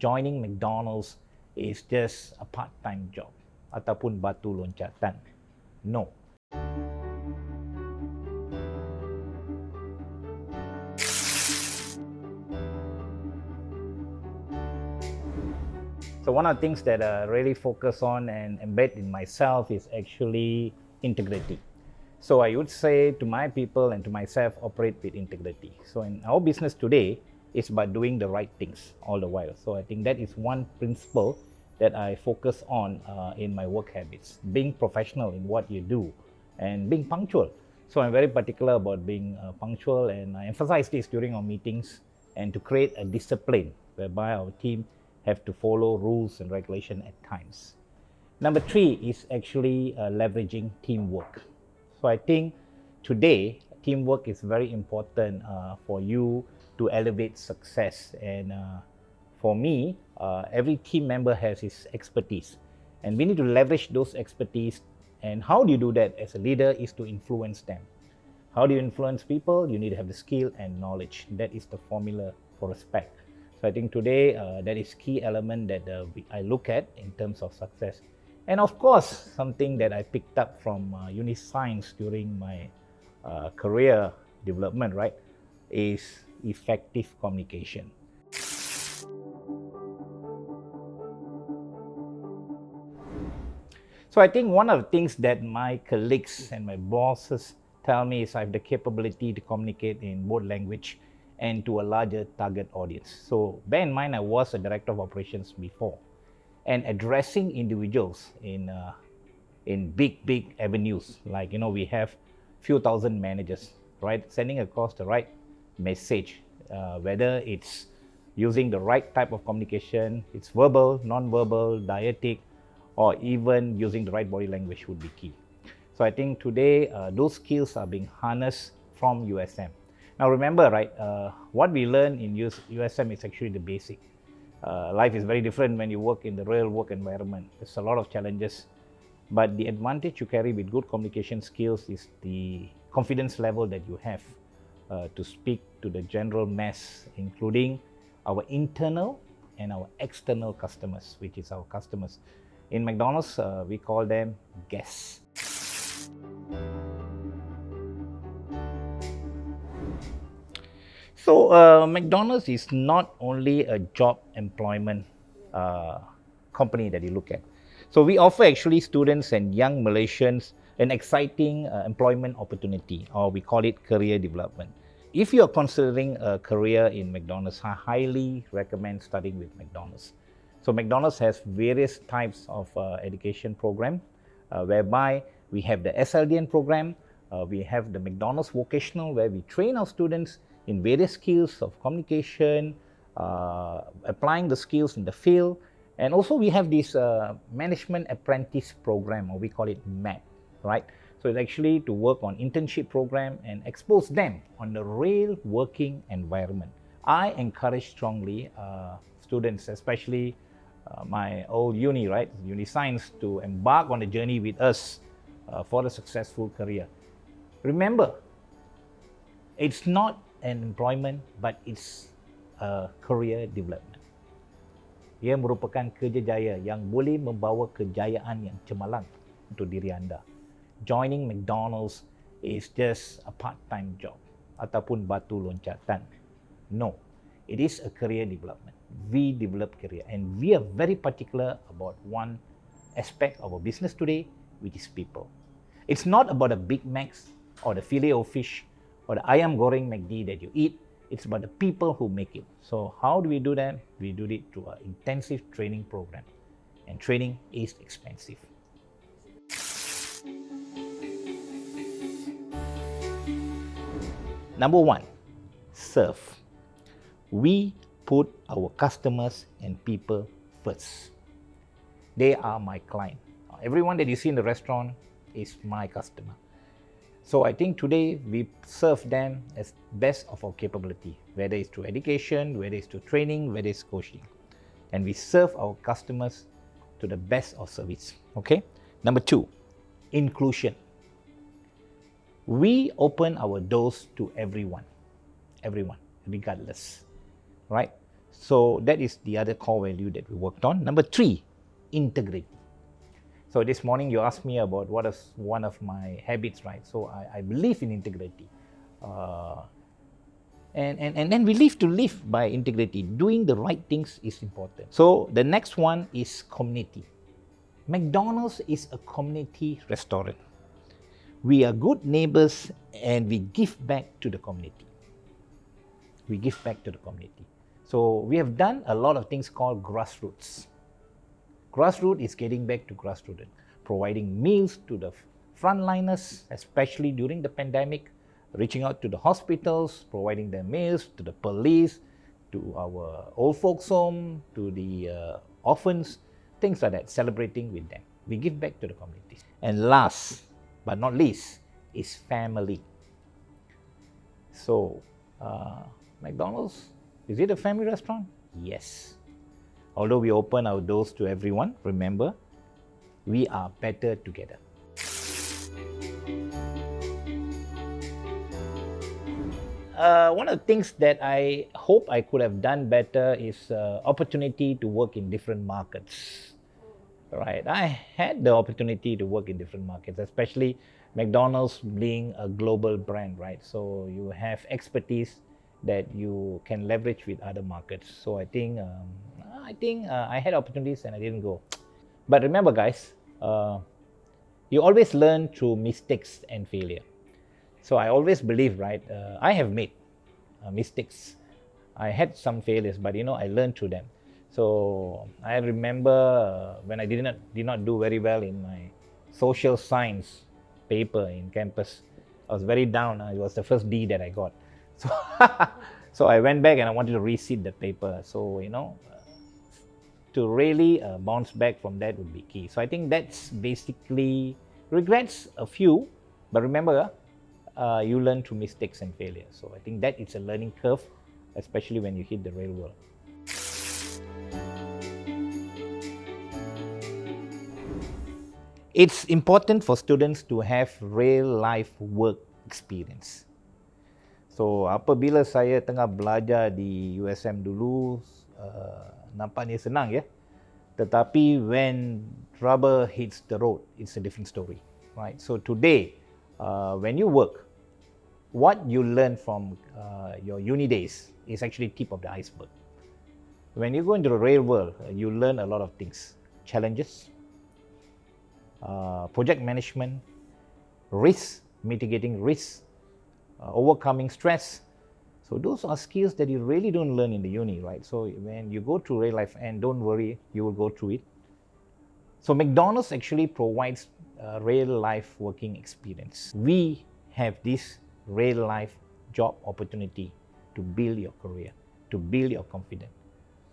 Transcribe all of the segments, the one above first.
joining McDonald's is just a part-time job ataupun batu loncatan. No. So one of the things that I really focus on and embed in myself is actually integrity. So I would say to my people and to myself, operate with integrity. So in our business today, it's about doing the right things all the while. So I think that is one principle that I focus on in my work habits. Being professional in what you do and being punctual. So I'm very particular about being punctual, and I emphasize this during our meetings, and to create a discipline whereby our team have to follow rules and regulation at times. Number 3 is actually leveraging teamwork. So I think today teamwork is very important for you to elevate success, and for me, every team member has his expertise, and we need to leverage those expertise. And how do you do that as a leader is to influence them. How do you influence people? You need to have the skill and knowledge. That is the formula for respect. So I think today that is key element that I look at in terms of success. And of course, something that I picked up from Uniscience during my career development, right, is effective communication. So I think one of the things that my colleagues and my bosses tell me is I have the capability to communicate in both language and to a larger target audience. So bear in mind, I was a director of operations before, and addressing individuals in big avenues, like we have few thousand managers, right? Sending across the right message, whether it's using the right type of communication, it's verbal, non-verbal, dietic, or even using the right body language would be key. So I think today those skills are being harnessed from USM. Now remember, right, what we learn in USM is actually the basic. Life is very different when you work in the real work environment. There's a lot of challenges, but the advantage you carry with good communication skills is the confidence level that you have to speak to the general mass, including our internal and our external customers, which is our customers. In McDonald's, we call them guests. So McDonald's is not only a job employment company that you look at. So we offer actually students and young Malaysians an exciting employment opportunity, or we call it career development. If you are considering a career in McDonald's, I highly recommend studying with McDonald's. So McDonald's has various types of education program, whereby we have the SLDN program, we have the McDonald's vocational, where we train our students in various skills of communication, applying the skills in the field, and also we have this management apprentice program, or we call it MAP, right? So it's actually to work on internship program and expose them on the real working environment. I encourage strongly students, especially my old uni, right, Uniscience, to embark on a journey with us for a successful career. Remember, it's not an employment, but it's a career development. Ia merupakan kerja jaya yang boleh membawa kejayaan yang cemerlang untuk diri anda. Joining McDonald's is just a part-time job ataupun batu loncatan. No, it is a career development. We develop career, and we are very particular about one aspect of our business today, which is people. It's not about the Big Macs or the Filet-O-Fish or the ayam goreng McD that you eat. It's about the people who make it. So how do we do that? We do it through an intensive training program, and training is expensive. Number 1, serve. We put our customers and people first. They are my client. Everyone that you see in the restaurant is my customer. So I think today we serve them as best of our capability, whether it's through education, whether it's through training, whether it's coaching. And we serve our customers to the best of service. Okay? Number 2, inclusion. We open our doors to everyone, regardless. Right? So that is the other core value that we worked on. Number 3, integrity. So this morning you asked me about what is one of my habits, right? So I believe in integrity. And then we live to live by integrity. Doing the right things is important. So the next one is community. McDonald's is a community restaurant. We are good neighbors and we give back to the community. We give back to the community. So we have done a lot of things called grassroots. Grassroots is getting back to grassroots, providing meals to the frontliners, especially during the pandemic, reaching out to the hospitals, providing them meals, to the police, to our old folks home, to the orphans, things like that, celebrating with them. We give back to the communities. And last but not least is family. So, McDonald's, is it a family restaurant? Yes. Although we open our doors to everyone, remember, we are better together. One of the things that I hope I could have done better is opportunity to work in different markets. Right, I had the opportunity to work in different markets, especially McDonald's being a global brand, right? So you have expertise that you can leverage with other markets. So I think I had opportunities and I didn't go. But remember, guys, you always learn through mistakes and failure. So I always believe, right? I have made mistakes. I had some failures, but I learned through them. So I remember when I did not do very well in my social science paper in campus. I was very down. It was the first D that I got. So, so I went back and I wanted to resit the paper. So to really bounce back from that would be key. So I think that's basically regrets a few, but remember, you learn through mistakes and failure. So I think that it's a learning curve, especially when you hit the real world. It's important for students to have real life work experience. So apabila saya tengah belajar di USM dulu, nampaknya senang ya. Tetapi when rubber hits the road, it's a different story, right? So today, when you work, what you learn from your uni days is actually tip of the iceberg. When you go into the real world, you learn a lot of things, challenges, project management, risk, mitigating risk, overcoming stress. So those are skills that you really don't learn in the uni, right? So when you go through real life, and don't worry, you will go through it. So McDonald's actually provides a real life working experience. We have this real life job opportunity to build your career, to build your confidence.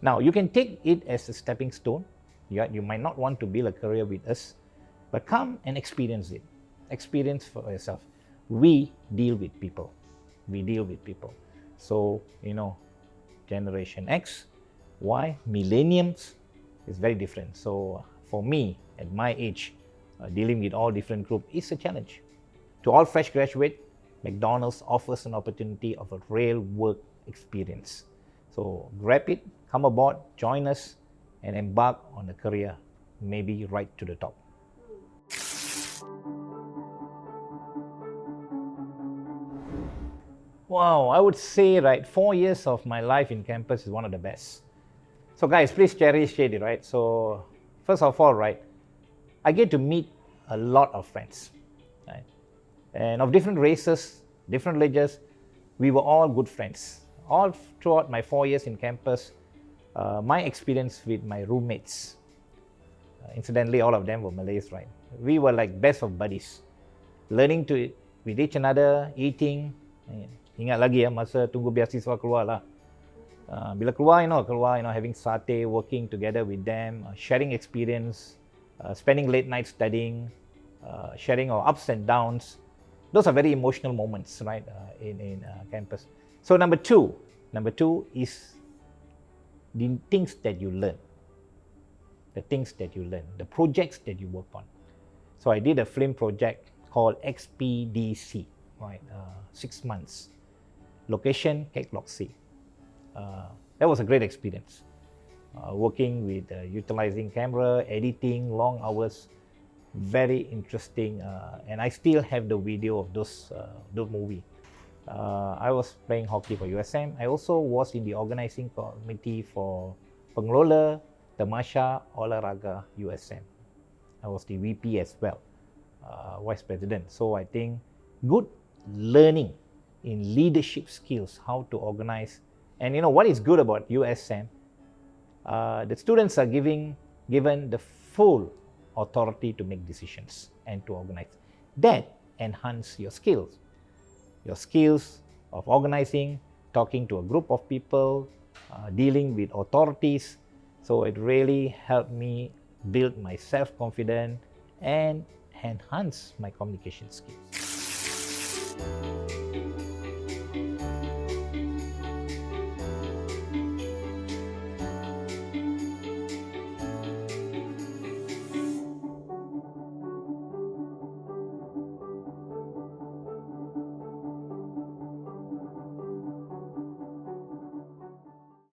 Now, you can take it as a stepping stone. You might not want to build a career with us, but come and experience it. Experience for yourself. We deal with people. We deal with people. So, Generation X, Y, millennials is very different. So, for me, at my age, dealing with all different groups is a challenge. To all fresh graduates, McDonald's offers an opportunity of a real work experience. So, grab it, come aboard, join us, and embark on a career, maybe right to the top. Wow, I would say, 4 years of my life in campus is one of the best. So guys, please cherish it, right? So first of all, I get to meet a lot of friends, right? And of different races, different religions. We were all good friends. All throughout my 4 years in campus, my experience with my roommates, incidentally, all of them were Malays, right? We were like best of buddies, learning to with each another, eating. Ingat lagi ya, masa tunggu beasiswa keluar lah. Bila keluar, having satay, working together with them, sharing experience, spending late nights studying, sharing our ups and downs. Those are very emotional moments, right, in campus. So number two is the things that you learn. The things that you learn, the projects that you work on. So I did a film project called XPDC, right, 6 months. Location, Kek Lok Si. That was a great experience. Working with utilizing camera, editing, long hours, very interesting. And I still have the video of the movie. I was playing hockey for USM. I also was in the organizing committee for Pengelola Tamasha Olahraga USM. I was the VP as well, Vice President. So I think good learning in leadership skills, how to organize. And what is good about USM, the students are given the full authority to make decisions and to organize. That enhance your skills of organizing, talking to a group of people, dealing with authorities. So it really helped me build my self-confidence and enhance my communication skills.